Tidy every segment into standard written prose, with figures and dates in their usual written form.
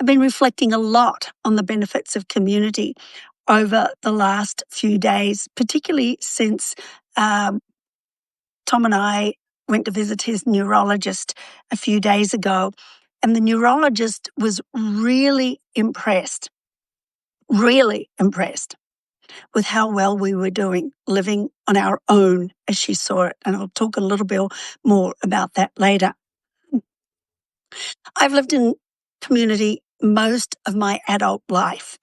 I've been reflecting a lot on the benefits of community over the last few days, particularly since Tom and I went to visit his neurologist a few days ago. And the neurologist was really impressed with how well we were doing living on our own, as she saw it. And I'll talk a little bit more about that later. I've lived in community most of my adult life.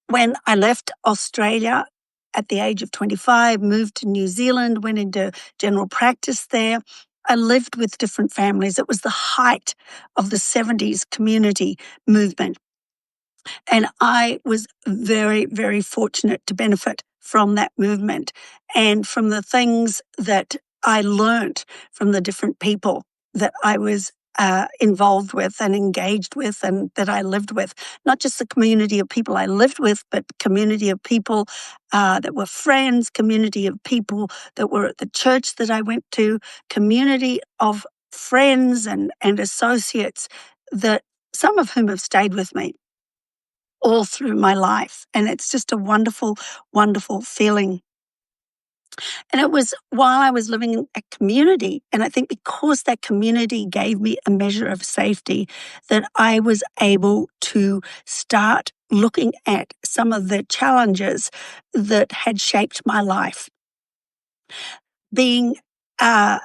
When I left Australia at the age of 25, moved to New Zealand, went into general practice there, I lived with different families. It was the height of the 70s community movement. And I was very, very fortunate to benefit from that movement and from the things that I learnt from the different people that I was involved with and engaged with and that I lived with. Not just the community of people I lived with, but community of people that were friends, community of people that were at the church that I went to, community of friends and associates that some of whom have stayed with me all through my life. And it's just a wonderful, wonderful feeling. And it was while I was living in a community, and I think because that community gave me a measure of safety, that I was able to start looking at some of the challenges that had shaped my life. Being sorry,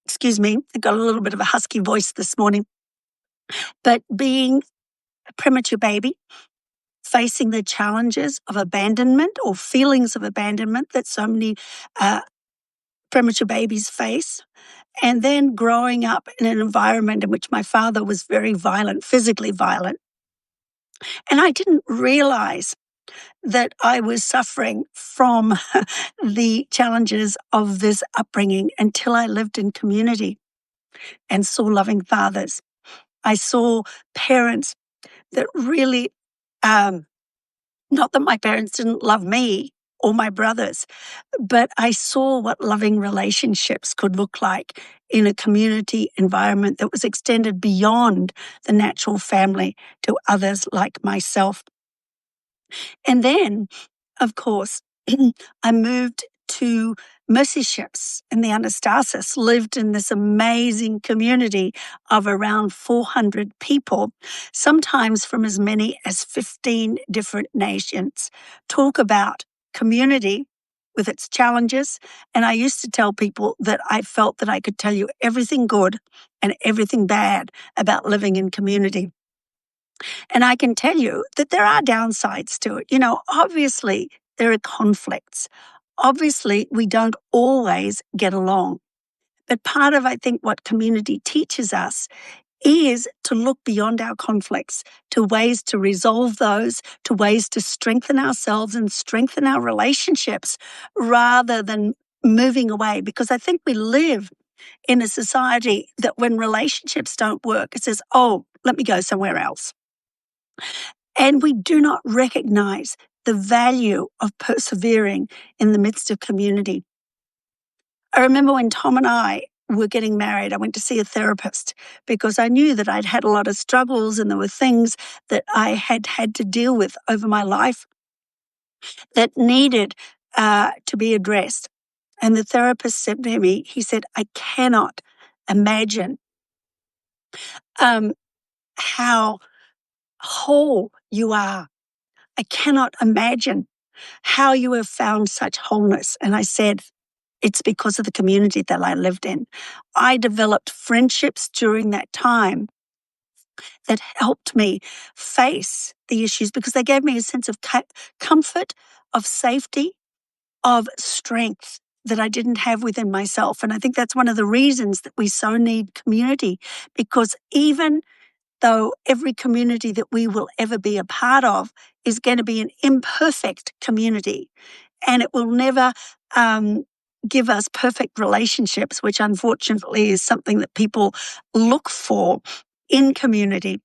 excuse me, I got a little bit of a husky voice this morning, but being a premature baby, facing the challenges of abandonment or feelings of abandonment that so many premature babies face, and then growing up in an environment in which my father was very violent, physically violent. And I didn't realize that I was suffering from the challenges of this upbringing until I lived in community and saw loving fathers. I saw parents that really not that my parents didn't love me or my brothers, but I saw what loving relationships could look like in a community environment that was extended beyond the natural family to others like myself. And then, of course, I moved to Mercy Ships in the Anastasis, lived in this amazing community of around 400 people, sometimes from as many as 15 different nations. Talk about community with its challenges. And I used to tell people that I felt that I could tell you everything good and everything bad about living in community. And I can tell you that there are downsides to it. Obviously, there are conflicts. Obviously, we don't always get along. But part of, I think, what community teaches us is to look beyond our conflicts, to ways to resolve those, to ways to strengthen ourselves and strengthen our relationships rather than moving away. Because I think we live in a society that when relationships don't work, it says, oh, let me go somewhere else. And we do not recognize the value of persevering in the midst of community. I remember when Tom and I were getting married, I went to see a therapist because I knew that I'd had a lot of struggles and there were things that I had had to deal with over my life that needed to be addressed. And the therapist said to me, he said, I cannot imagine how whole you are. I cannot imagine how you have found such wholeness. And I said, it's because of the community that I lived in. I developed friendships during that time that helped me face the issues because they gave me a sense of comfort, of safety, of strength that I didn't have within myself. And I think that's one of the reasons that we so need community, because even though every community that we will ever be a part of is going to be an imperfect community, and it will never give us perfect relationships, which unfortunately is something that people look for in community.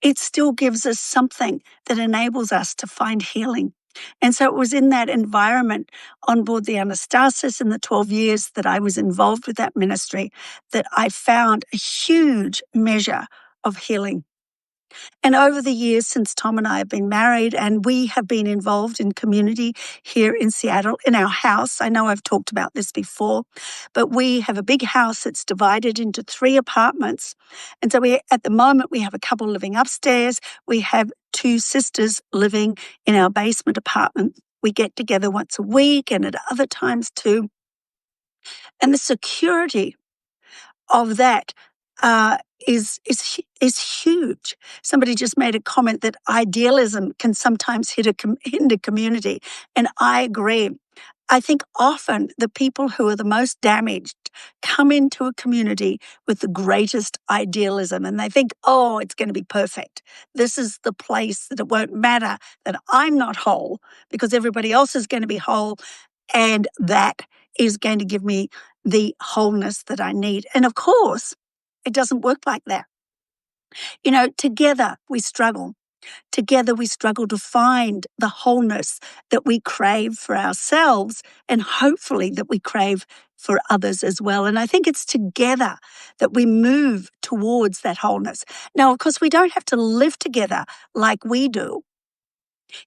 It still gives us something that enables us to find healing And so it was in that environment on board the Anastasis in the 12 years that I was involved with that ministry that I found a huge measure of healing. And over the years since Tom and I have been married and we have been involved in community here in Seattle in our house, I know I've talked about this before, but we have a big house that's divided into 3 apartments. And so at the moment, we have a couple living upstairs. We have 2 sisters living in our basement apartment. We get together once a week and at other times too. And the security of that is huge. Somebody just made a comment that idealism can sometimes hinder community, and I agree. I think often the people who are the most damaged come into a community with the greatest idealism, and they think, oh, it's going to be perfect. This is the place that it won't matter that I'm not whole because everybody else is going to be whole, and that is going to give me the wholeness that I need. And of course, it doesn't work like that. You know, together we struggle. Together we struggle to find the wholeness that we crave for ourselves and hopefully that we crave for others as well. And I think it's together that we move towards that wholeness. Now, of course, we don't have to live together like we do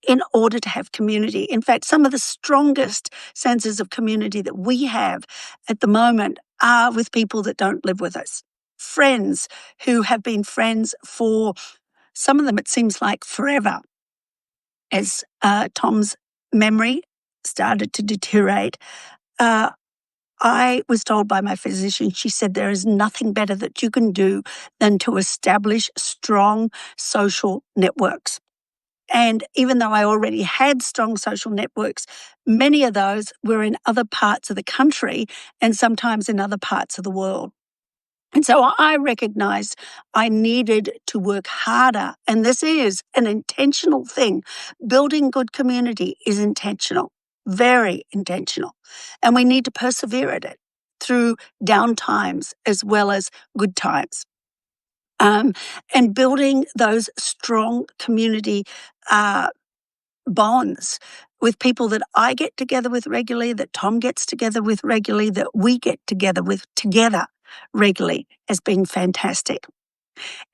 in order to have community. In fact, some of the strongest senses of community that we have at the moment are with people that don't live with us. Friends who have been friends for some of them, it seems like forever. As Tom's memory started to deteriorate, I was told by my physician, she said, there is nothing better that you can do than to establish strong social networks. And even though I already had strong social networks, many of those were in other parts of the country and sometimes in other parts of the world. And so I recognized I needed to work harder. And this is an intentional thing. Building good community is intentional, very intentional. And we need to persevere at it through down times as well as good times. And building those strong community bonds with people that I get together with regularly, that Tom gets together with regularly, that we get together with together regularly has been fantastic.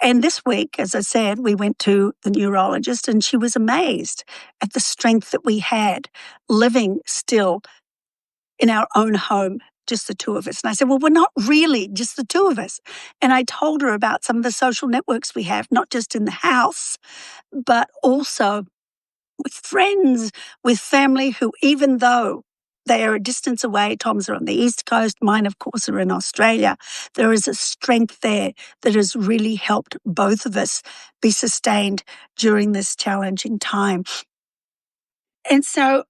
And this week, as I said, we went to the neurologist and she was amazed at the strength that we had living still in our own home, just the 2 of us. And I said, well, we're not really just the 2 of us. And I told her about some of the social networks we have, not just in the house, but also with friends, with family who, even though they are a distance away, Tom's are on the East Coast, mine, of course, are in Australia, there is a strength there that has really helped both of us be sustained during this challenging time. And so,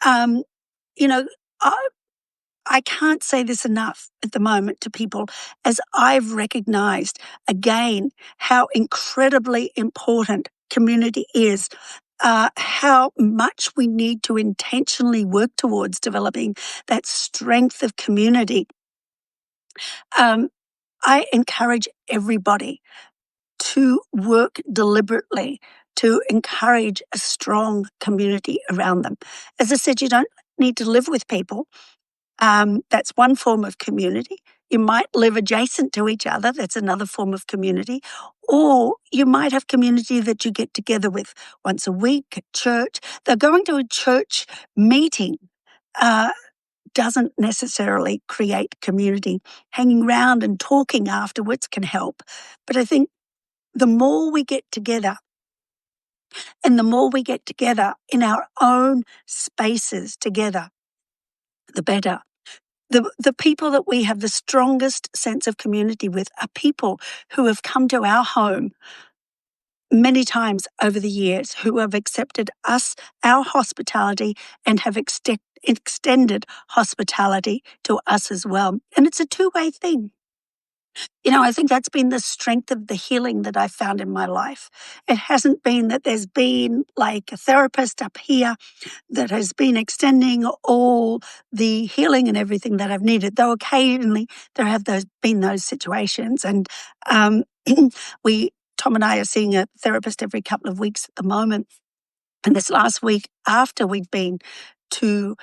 you know, I can't say this enough at the moment to people as I've recognized again how incredibly important community is. How much we need to intentionally work towards developing that strength of community. I encourage everybody to work deliberately to encourage a strong community around them. As I said, you don't need to live with people. That's one form of community. You might live adjacent to each other. That's another form of community. Or you might have community that you get together with once a week at church. Though going to a church meeting doesn't necessarily create community. Hanging around and talking afterwards can help. But I think the more we get together, and the more we get together in our own spaces together, the better. The people that we have the strongest sense of community with are people who have come to our home many times over the years, who have accepted us, our hospitality, and have extended hospitality to us as well. And it's a two-way thing. You know, I think that's been the strength of the healing that I've found in my life. It hasn't been that there's been like a therapist up here that has been extending all the healing and everything that I've needed, though occasionally there have been those situations. And Tom and I are seeing a therapist every couple of weeks at the moment. And this last week, after we'd been to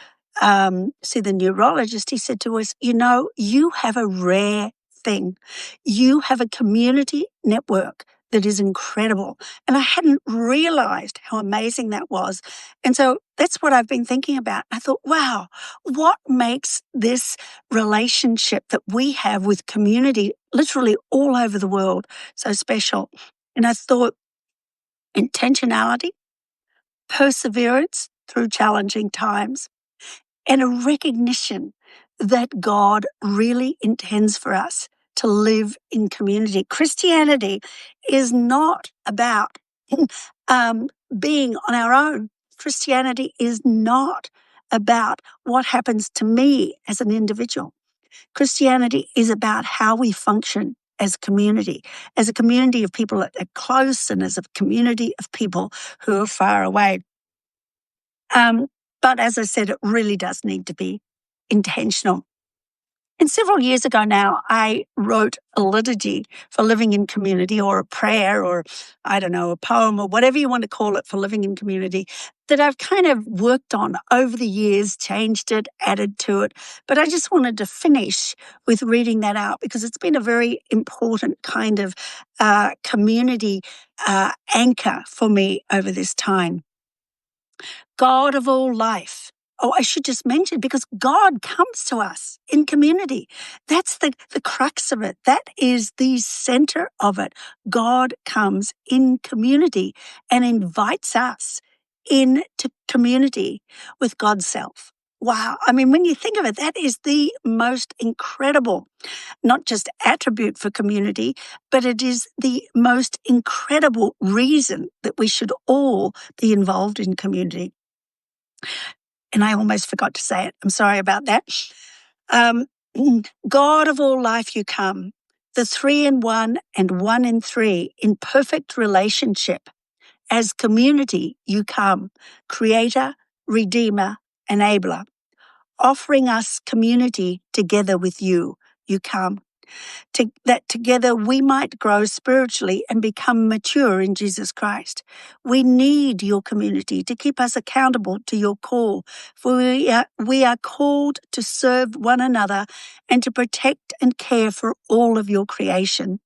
see the neurologist, he said to us, you have a rare thing. You have a community network that is incredible. And I hadn't realized how amazing that was. And so that's what I've been thinking about. I thought, wow, what makes this relationship that we have with community literally all over the world so special? And I thought intentionality, perseverance through challenging times, and a recognition that God really intends for us to live in community. Christianity is not about being on our own. Christianity is not about what happens to me as an individual. Christianity is about how we function as a community of people that are close and as a community of people who are far away. But as I said, it really does need to be intentional. And several years ago now, I wrote a liturgy for living in community, or a prayer, or I don't know, a poem, or whatever you want to call it for living in community, that I've kind of worked on over the years, changed it, added to it. But I just wanted to finish with reading that out because it's been a very important kind of community anchor for me over this time. God of all life. Oh, I should just mention, because God comes to us in community. That's the crux of it. That is the center of it. God comes in community and invites us into community with God's self. Wow. I mean, when you think of it, that is the most incredible, not just attribute for community, but it is the most incredible reason that we should all be involved in community. And I almost forgot to say it. I'm sorry about that. God of all life, you come, the 3 in 1 and 1 in 3 in perfect relationship. As community, you come, creator, redeemer, enabler, offering us community together with you. You come. That together we might grow spiritually and become mature in Jesus Christ. We need your community to keep us accountable to your call, for we are called to serve one another and to protect and care for all of your creation.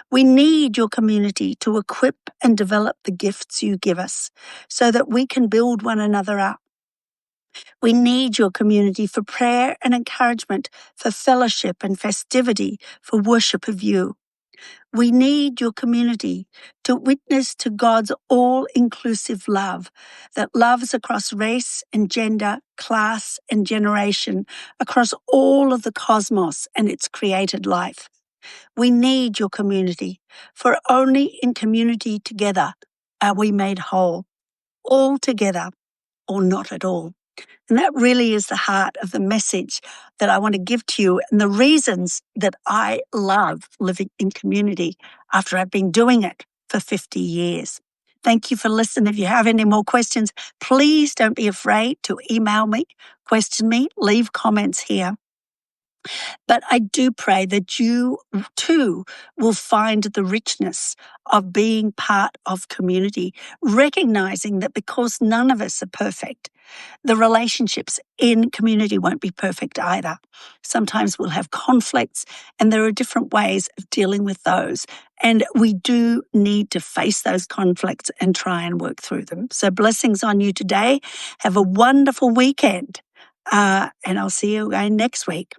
We need your community to equip and develop the gifts you give us so that we can build one another up. We need your community for prayer and encouragement, for fellowship and festivity, for worship of you. We need your community to witness to God's all-inclusive love that loves across race and gender, class and generation, across all of the cosmos and its created life. We need your community, for only in community together are we made whole, all together or not at all. And that really is the heart of the message that I want to give to you, and the reasons that I love living in community after I've been doing it for 50 years. Thank you for listening. If you have any more questions, please don't be afraid to email me, question me, leave comments here. But I do pray that you too will find the richness of being part of community, recognizing that because none of us are perfect, the relationships in community won't be perfect either. Sometimes we'll have conflicts, and there are different ways of dealing with those. And we do need to face those conflicts and try and work through them. So blessings on you today. Have a wonderful weekend. And I'll see you again next week.